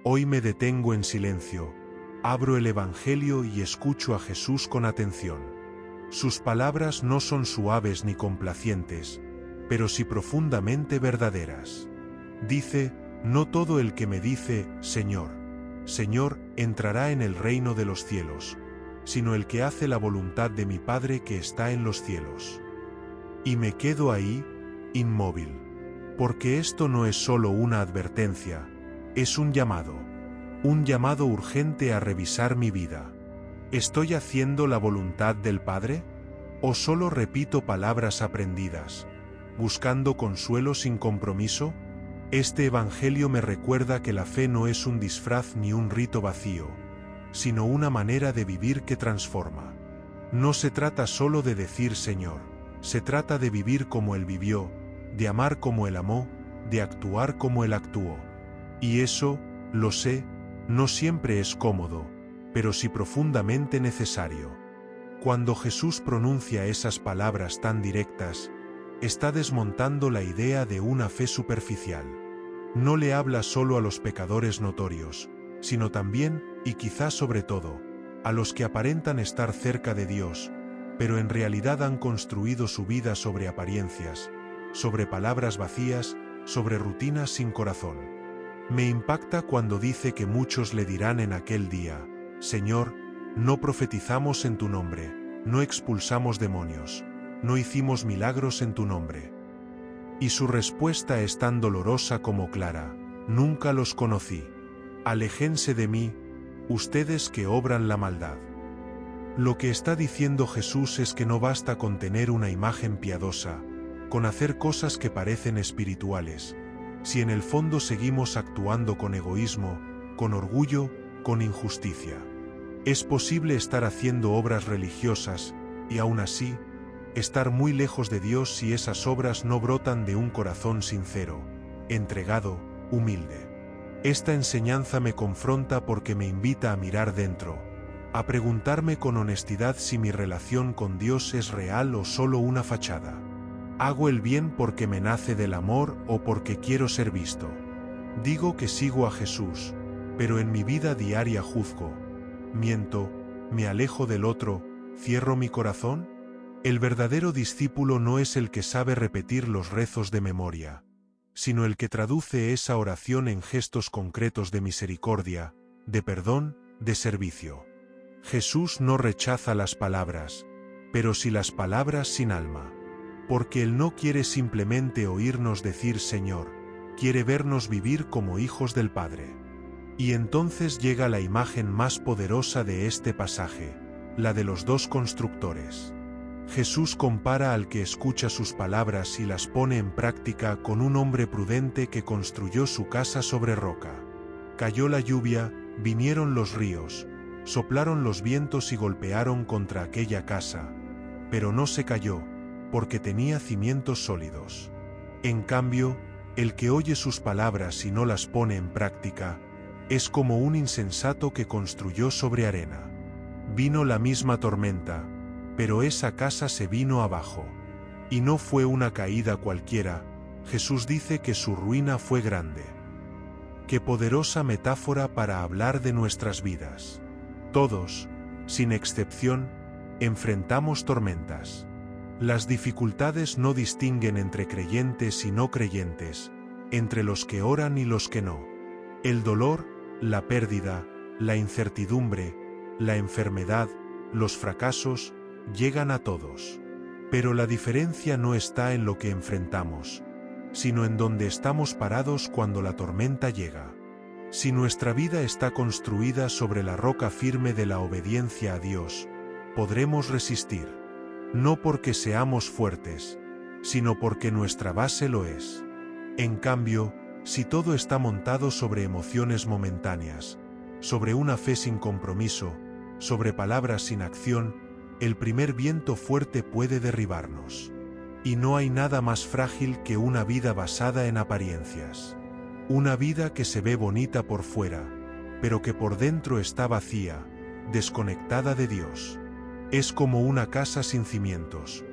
Hoy me detengo en silencio, abro el Evangelio y escucho a Jesús con atención. Sus palabras no son suaves ni complacientes, pero sí profundamente verdaderas. Dice: no todo el que me dice, Señor, Señor, entrará en el reino de los cielos, sino el que hace la voluntad de mi Padre que está en los cielos. Y me quedo ahí, inmóvil. Porque esto no es solo una advertencia, es un llamado urgente a revisar mi vida. ¿Estoy haciendo la voluntad del Padre? ¿O solo repito palabras aprendidas, buscando consuelo sin compromiso? Este Evangelio me recuerda que la fe no es un disfraz ni un rito vacío, sino una manera de vivir que transforma. No se trata solo de decir Señor, se trata de vivir como Él vivió, de amar como Él amó, de actuar como Él actuó. Y eso, lo sé, no siempre es cómodo, pero sí profundamente necesario. Cuando Jesús pronuncia esas palabras tan directas, está desmontando la idea de una fe superficial. No le habla solo a los pecadores notorios, sino también, y quizás sobre todo, a los que aparentan estar cerca de Dios, pero en realidad han construido su vida sobre apariencias, sobre palabras vacías, sobre rutinas sin corazón. Me impacta cuando dice que muchos le dirán en aquel día: Señor, no profetizamos en tu nombre, no expulsamos demonios, no hicimos milagros en tu nombre. Y su respuesta es tan dolorosa como clara: nunca los conocí. Aléjense de mí, ustedes que obran la maldad. Lo que está diciendo Jesús es que no basta con tener una imagen piadosa, con hacer cosas que parecen espirituales, si en el fondo seguimos actuando con egoísmo, con orgullo, con injusticia. Es posible estar haciendo obras religiosas, y aún así, estar muy lejos de Dios si esas obras no brotan de un corazón sincero, entregado, humilde. Esta enseñanza me confronta porque me invita a mirar dentro, a preguntarme con honestidad si mi relación con Dios es real o solo una fachada. ¿Hago el bien porque me nace del amor o porque quiero ser visto? Digo que sigo a Jesús, pero en mi vida diaria juzgo, miento, me alejo del otro, cierro mi corazón. El verdadero discípulo no es el que sabe repetir los rezos de memoria, sino el que traduce esa oración en gestos concretos de misericordia, de perdón, de servicio. Jesús no rechaza las palabras, pero sí las palabras sin alma. Porque Él no quiere simplemente oírnos decir Señor, quiere vernos vivir como hijos del Padre. Y entonces llega la imagen más poderosa de este pasaje, la de los dos constructores. Jesús compara al que escucha sus palabras y las pone en práctica con un hombre prudente que construyó su casa sobre roca. Cayó la lluvia, vinieron los ríos, soplaron los vientos y golpearon contra aquella casa, pero no se cayó, porque tenía cimientos sólidos. En cambio, el que oye sus palabras y no las pone en práctica, es como un insensato que construyó sobre arena. Vino la misma tormenta, pero esa casa se vino abajo. Y no fue una caída cualquiera, Jesús dice que su ruina fue grande. Qué poderosa metáfora para hablar de nuestras vidas. Todos, sin excepción, enfrentamos tormentas. Las dificultades no distinguen entre creyentes y no creyentes, entre los que oran y los que no. El dolor, la pérdida, la incertidumbre, la enfermedad, los fracasos, llegan a todos. Pero la diferencia no está en lo que enfrentamos, sino en donde estamos parados cuando la tormenta llega. Si nuestra vida está construida sobre la roca firme de la obediencia a Dios, podremos resistir. No porque seamos fuertes, sino porque nuestra base lo es. En cambio, si todo está montado sobre emociones momentáneas, sobre una fe sin compromiso, sobre palabras sin acción, el primer viento fuerte puede derribarnos. Y no hay nada más frágil que una vida basada en apariencias. Una vida que se ve bonita por fuera, pero que por dentro está vacía, desconectada de Dios. Es como una casa sin cimientos.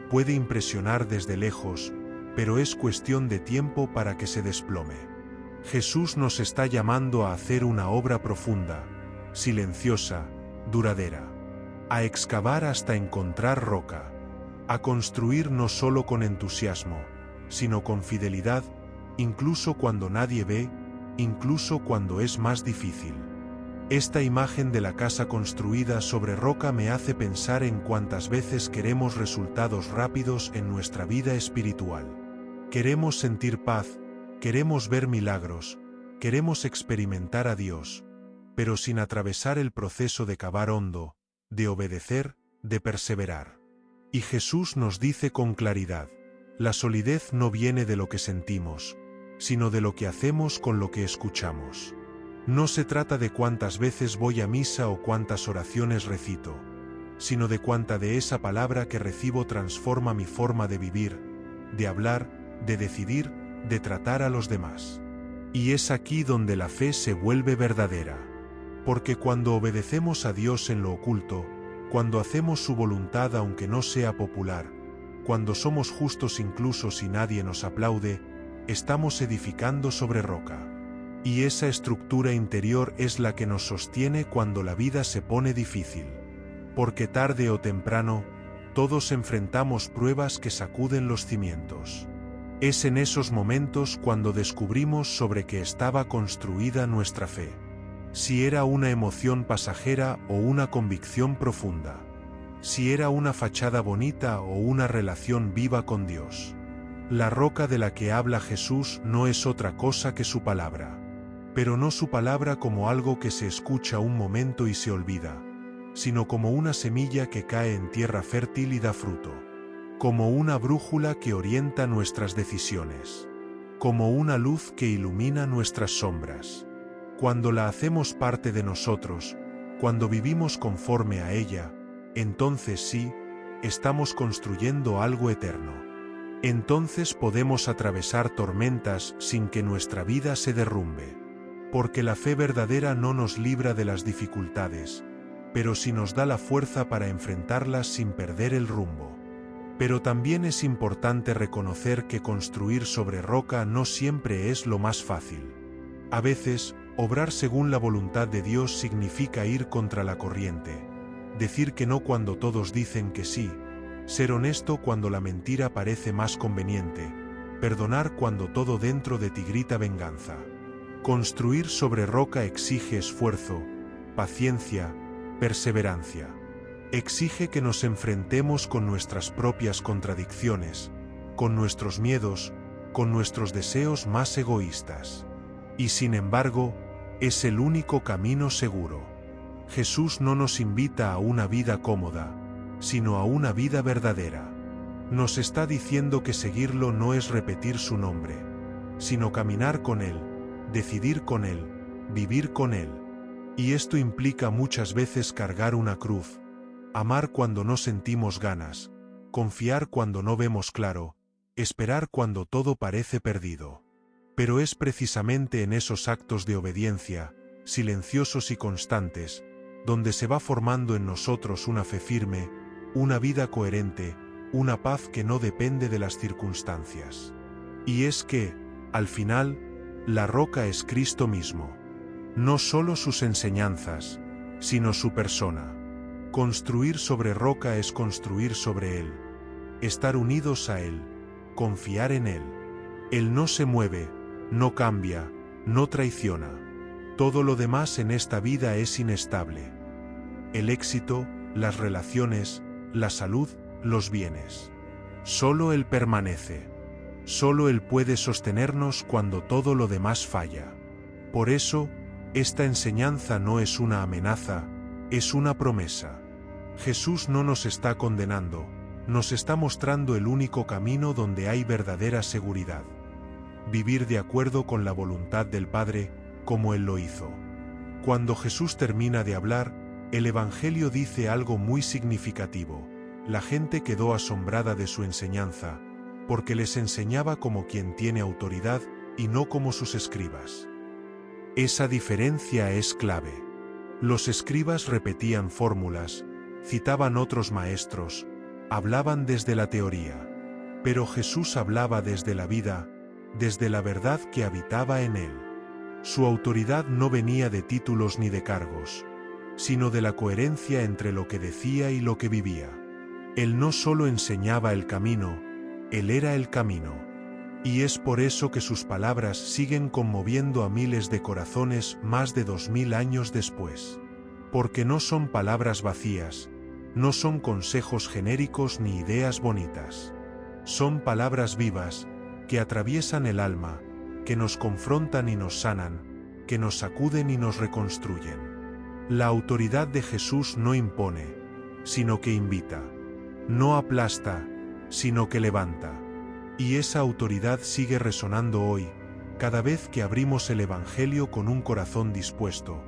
Puede impresionar desde lejos, pero es cuestión de tiempo para que se desplome. Jesús nos está llamando a hacer una obra profunda, silenciosa, duradera. A excavar hasta encontrar roca. A construir no solo con entusiasmo, sino con fidelidad, incluso cuando nadie ve, incluso cuando es más difícil. Esta imagen de la casa construida sobre roca me hace pensar en cuántas veces queremos resultados rápidos en nuestra vida espiritual. Queremos sentir paz, queremos ver milagros, queremos experimentar a Dios, pero sin atravesar el proceso de cavar hondo, de obedecer, de perseverar. Y Jesús nos dice con claridad, la solidez no viene de lo que sentimos, sino de lo que hacemos con lo que escuchamos. No se trata de cuántas veces voy a misa o cuántas oraciones recito, sino de cuánta de esa palabra que recibo transforma mi forma de vivir, de hablar, de decidir, de tratar a los demás. Y es aquí donde la fe se vuelve verdadera. Porque cuando obedecemos a Dios en lo oculto, cuando hacemos su voluntad aunque no sea popular, cuando somos justos incluso si nadie nos aplaude, estamos edificando sobre roca. Y esa estructura interior es la que nos sostiene cuando la vida se pone difícil. Porque tarde o temprano, todos enfrentamos pruebas que sacuden los cimientos. Es en esos momentos cuando descubrimos sobre qué estaba construida nuestra fe. Si era una emoción pasajera o una convicción profunda. Si era una fachada bonita o una relación viva con Dios. La roca de la que habla Jesús no es otra cosa que su palabra. Pero no su palabra como algo que se escucha un momento y se olvida, sino como una semilla que cae en tierra fértil y da fruto. Como una brújula que orienta nuestras decisiones. Como una luz que ilumina nuestras sombras. Cuando la hacemos parte de nosotros, cuando vivimos conforme a ella, entonces sí, estamos construyendo algo eterno. Entonces podemos atravesar tormentas sin que nuestra vida se derrumbe. Porque la fe verdadera no nos libra de las dificultades, pero sí nos da la fuerza para enfrentarlas sin perder el rumbo. Pero también es importante reconocer que construir sobre roca no siempre es lo más fácil. A veces, obrar según la voluntad de Dios significa ir contra la corriente, decir que no cuando todos dicen que sí, ser honesto cuando la mentira parece más conveniente, perdonar cuando todo dentro de ti grita venganza. Construir sobre roca exige esfuerzo, paciencia, perseverancia. Exige que nos enfrentemos con nuestras propias contradicciones, con nuestros miedos, con nuestros deseos más egoístas. Y sin embargo, es el único camino seguro. Jesús no nos invita a una vida cómoda, sino a una vida verdadera. Nos está diciendo que seguirlo no es repetir su nombre, sino caminar con Él, decidir con Él, vivir con Él. Y esto implica muchas veces cargar una cruz, amar cuando no sentimos ganas, confiar cuando no vemos claro, esperar cuando todo parece perdido. Pero es precisamente en esos actos de obediencia, silenciosos y constantes, donde se va formando en nosotros una fe firme, una vida coherente, una paz que no depende de las circunstancias. Y es que, al final, la roca es Cristo mismo. No solo sus enseñanzas, sino su persona. Construir sobre roca es construir sobre Él. Estar unidos a Él, confiar en Él. Él no se mueve, no cambia, no traiciona. Todo lo demás en esta vida es inestable. El éxito, las relaciones, la salud, los bienes. Solo Él permanece. Solo Él puede sostenernos cuando todo lo demás falla. Por eso, esta enseñanza no es una amenaza, es una promesa. Jesús no nos está condenando, nos está mostrando el único camino donde hay verdadera seguridad. Vivir de acuerdo con la voluntad del Padre, como Él lo hizo. Cuando Jesús termina de hablar, el Evangelio dice algo muy significativo. La gente quedó asombrada de su enseñanza, porque les enseñaba como quien tiene autoridad y no como sus escribas. Esa diferencia es clave. Los escribas repetían fórmulas, citaban otros maestros, hablaban desde la teoría. Pero Jesús hablaba desde la vida, desde la verdad que habitaba en Él. Su autoridad no venía de títulos ni de cargos, sino de la coherencia entre lo que decía y lo que vivía. Él no solo enseñaba el camino, él era el camino. Y es por eso que sus palabras siguen conmoviendo a miles de corazones más de 2000 años después. Porque no son palabras vacías, no son consejos genéricos ni ideas bonitas. Son palabras vivas, que atraviesan el alma, que nos confrontan y nos sanan, que nos sacuden y nos reconstruyen. La autoridad de Jesús no impone, sino que invita. No aplasta, sino que levanta. Y esa autoridad sigue resonando hoy, cada vez que abrimos el Evangelio con un corazón dispuesto,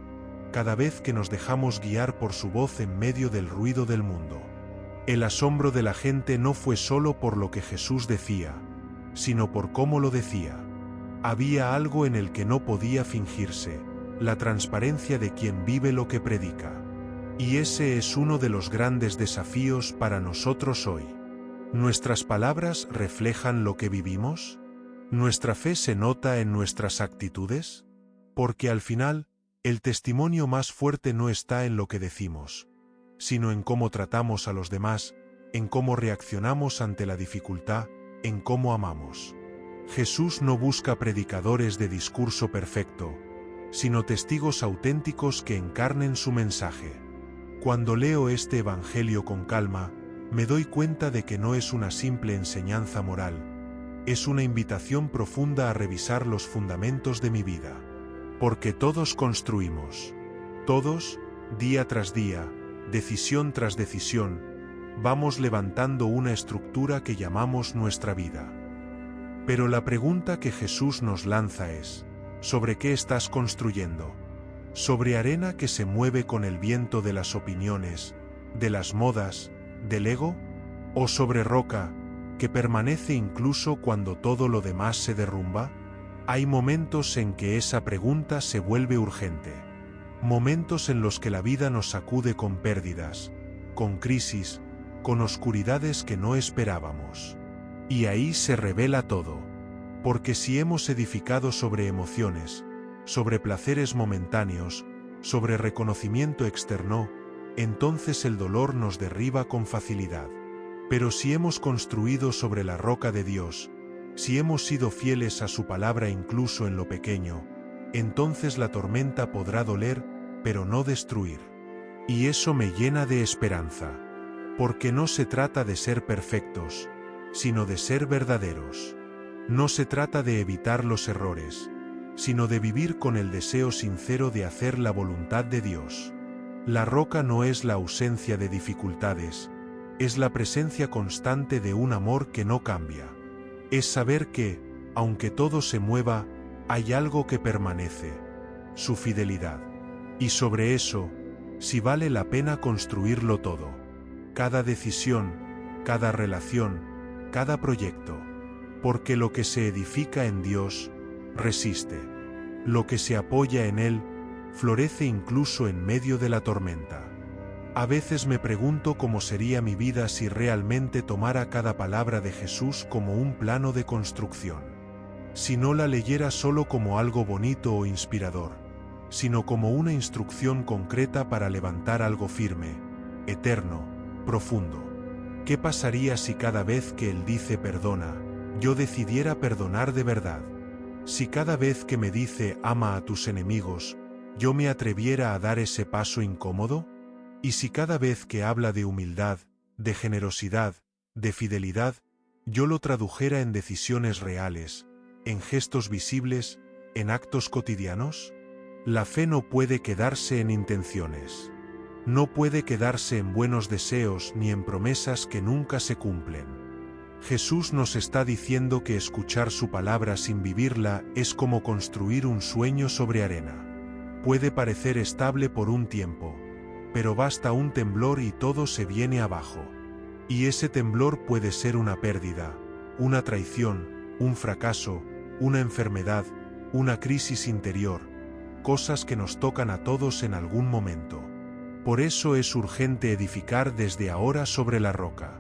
cada vez que nos dejamos guiar por su voz en medio del ruido del mundo. El asombro de la gente no fue solo por lo que Jesús decía, sino por cómo lo decía. Había algo en el que no podía fingirse, la transparencia de quien vive lo que predica. Y ese es uno de los grandes desafíos para nosotros hoy. ¿Nuestras palabras reflejan lo que vivimos? ¿Nuestra fe se nota en nuestras actitudes? Porque al final, el testimonio más fuerte no está en lo que decimos, sino en cómo tratamos a los demás, en cómo reaccionamos ante la dificultad, en cómo amamos. Jesús no busca predicadores de discurso perfecto, sino testigos auténticos que encarnen su mensaje. Cuando leo este Evangelio con calma, me doy cuenta de que no es una simple enseñanza moral, es una invitación profunda a revisar los fundamentos de mi vida. Porque todos construimos. Todos, día tras día, decisión tras decisión, vamos levantando una estructura que llamamos nuestra vida. Pero la pregunta que Jesús nos lanza es, ¿sobre qué estás construyendo? ¿Sobre arena que se mueve con el viento de las opiniones, de las modas, del ego? ¿O sobre roca, que permanece incluso cuando todo lo demás se derrumba? Hay momentos en que esa pregunta se vuelve urgente. Momentos en los que la vida nos sacude con pérdidas, con crisis, con oscuridades que no esperábamos. Y ahí se revela todo. Porque si hemos edificado sobre emociones, sobre placeres momentáneos, sobre reconocimiento externo, entonces el dolor nos derriba con facilidad. Pero si hemos construido sobre la roca de Dios, si hemos sido fieles a su palabra incluso en lo pequeño, entonces la tormenta podrá doler, pero no destruir. Y eso me llena de esperanza. Porque no se trata de ser perfectos, sino de ser verdaderos. No se trata de evitar los errores, sino de vivir con el deseo sincero de hacer la voluntad de Dios. La roca no es la ausencia de dificultades, es la presencia constante de un amor que no cambia. Es saber que, aunque todo se mueva, hay algo que permanece, su fidelidad. Y sobre eso, si vale la pena construirlo todo. Cada decisión, cada relación, cada proyecto. Porque lo que se edifica en Dios, resiste. Lo que se apoya en Él, florece incluso en medio de la tormenta. A veces me pregunto cómo sería mi vida si realmente tomara cada palabra de Jesús como un plano de construcción. Si no la leyera solo como algo bonito o inspirador, sino como una instrucción concreta para levantar algo firme, eterno, profundo. ¿Qué pasaría si cada vez que Él dice perdona, yo decidiera perdonar de verdad? Si cada vez que me dice ama a tus enemigos, yo me atreviera a dar ese paso incómodo? ¿Y si cada vez que habla de humildad, de generosidad, de fidelidad, yo lo tradujera en decisiones reales, en gestos visibles, en actos cotidianos? La fe no puede quedarse en intenciones. No puede quedarse en buenos deseos ni en promesas que nunca se cumplen. Jesús nos está diciendo que escuchar su palabra sin vivirla es como construir un sueño sobre arena. Puede parecer estable por un tiempo, pero basta un temblor y todo se viene abajo. Y ese temblor puede ser una pérdida, una traición, un fracaso, una enfermedad, una crisis interior, cosas que nos tocan a todos en algún momento. Por eso es urgente edificar desde ahora sobre la roca.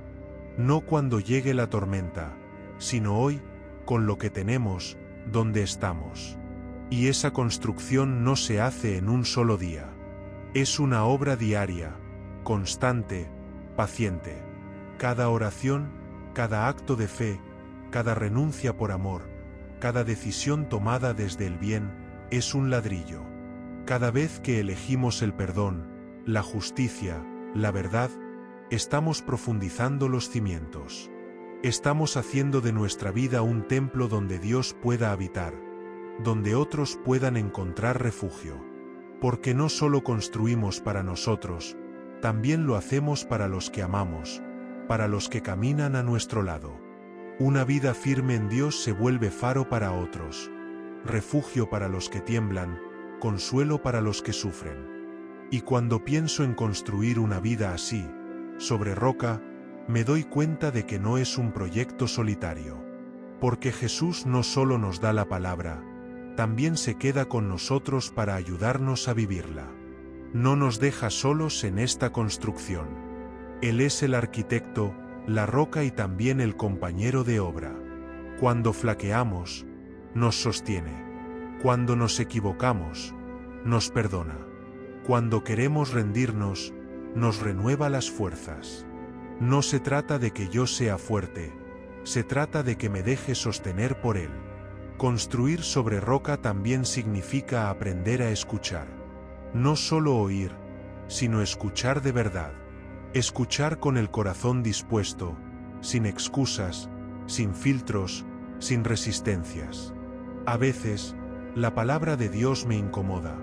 No cuando llegue la tormenta, sino hoy, con lo que tenemos, donde estamos. Y esa construcción no se hace en un solo día. Es una obra diaria, constante, paciente. Cada oración, cada acto de fe, cada renuncia por amor, cada decisión tomada desde el bien, es un ladrillo. Cada vez que elegimos el perdón, la justicia, la verdad, estamos profundizando los cimientos. Estamos haciendo de nuestra vida un templo donde Dios pueda habitar, donde otros puedan encontrar refugio. Porque no solo construimos para nosotros, también lo hacemos para los que amamos, para los que caminan a nuestro lado. Una vida firme en Dios se vuelve faro para otros, refugio para los que tiemblan, consuelo para los que sufren. Y cuando pienso en construir una vida así, sobre roca, me doy cuenta de que no es un proyecto solitario. Porque Jesús no solo nos da la palabra, también se queda con nosotros para ayudarnos a vivirla. No nos deja solos en esta construcción. Él es el arquitecto, la roca y también el compañero de obra. Cuando flaqueamos, nos sostiene. Cuando nos equivocamos, nos perdona. Cuando queremos rendirnos, nos renueva las fuerzas. No se trata de que yo sea fuerte, se trata de que me deje sostener por él. Construir sobre roca también significa aprender a escuchar. No solo oír, sino escuchar de verdad. Escuchar con el corazón dispuesto, sin excusas, sin filtros, sin resistencias. A veces, la palabra de Dios me incomoda,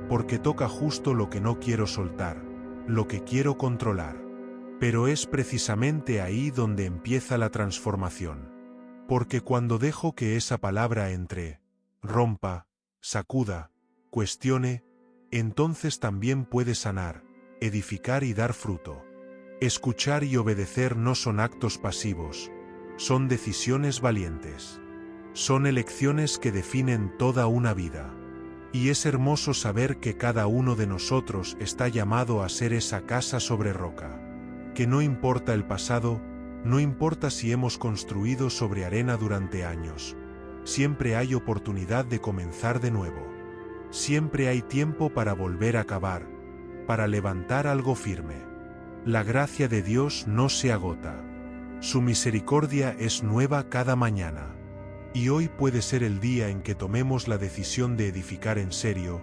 porque toca justo lo que no quiero soltar, lo que quiero controlar. Pero es precisamente ahí donde empieza la transformación. Porque cuando dejo que esa palabra entre, rompa, sacuda, cuestione, entonces también puede sanar, edificar y dar fruto. Escuchar y obedecer no son actos pasivos, son decisiones valientes. Son elecciones que definen toda una vida. Y es hermoso saber que cada uno de nosotros está llamado a ser esa casa sobre roca. Que no importa el pasado, no importa si hemos construido sobre arena durante años, siempre hay oportunidad de comenzar de nuevo. Siempre hay tiempo para volver a cavar, para levantar algo firme. La gracia de Dios no se agota. Su misericordia es nueva cada mañana. Y hoy puede ser el día en que tomemos la decisión de edificar en serio,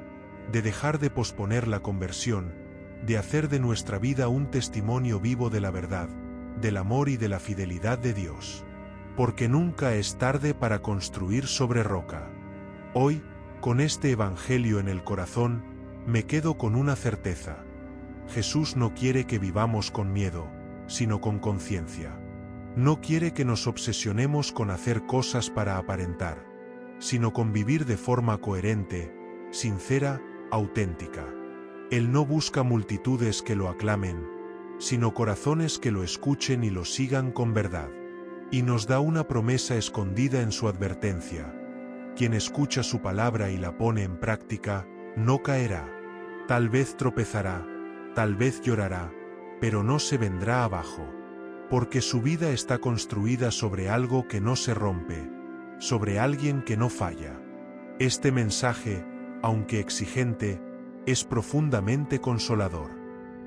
de dejar de posponer la conversión, de hacer de nuestra vida un testimonio vivo de la verdad, del amor y de la fidelidad de Dios. Porque nunca es tarde para construir sobre roca. Hoy, con este Evangelio en el corazón, me quedo con una certeza. Jesús no quiere que vivamos con miedo, sino con conciencia. No quiere que nos obsesionemos con hacer cosas para aparentar, sino con vivir de forma coherente, sincera, auténtica. Él no busca multitudes que lo aclamen, sino corazones que lo escuchen y lo sigan con verdad. Y nos da una promesa escondida en su advertencia. Quien escucha su palabra y la pone en práctica, no caerá. Tal vez tropezará, tal vez llorará, pero no se vendrá abajo. Porque su vida está construida sobre algo que no se rompe, sobre alguien que no falla. Este mensaje, aunque exigente, es profundamente consolador,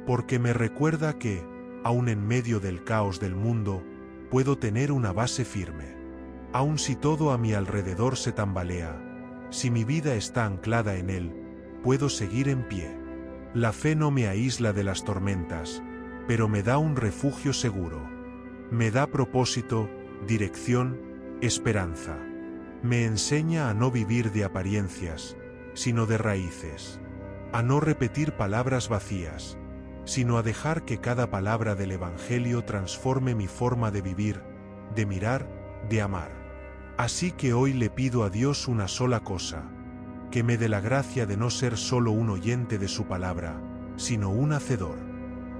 porque me recuerda que, aun en medio del caos del mundo, puedo tener una base firme. Aun si todo a mi alrededor se tambalea, si mi vida está anclada en él, puedo seguir en pie. La fe no me aísla de las tormentas, pero me da un refugio seguro. Me da propósito, dirección, esperanza. Me enseña a no vivir de apariencias, sino de raíces. A no repetir palabras vacías, sino a dejar que cada palabra del Evangelio transforme mi forma de vivir, de mirar, de amar. Así que hoy le pido a Dios una sola cosa: que me dé la gracia de no ser solo un oyente de su palabra, sino un hacedor.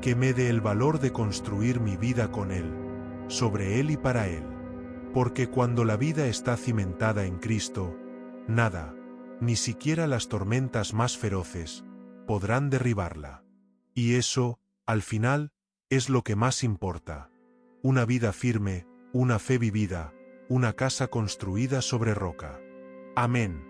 Que me dé el valor de construir mi vida con Él, sobre Él y para Él. Porque cuando la vida está cimentada en Cristo, nada, ni siquiera las tormentas más feroces, podrán derribarla. Y eso, al final, es lo que más importa. Una vida firme, una fe vivida, una casa construida sobre roca. Amén.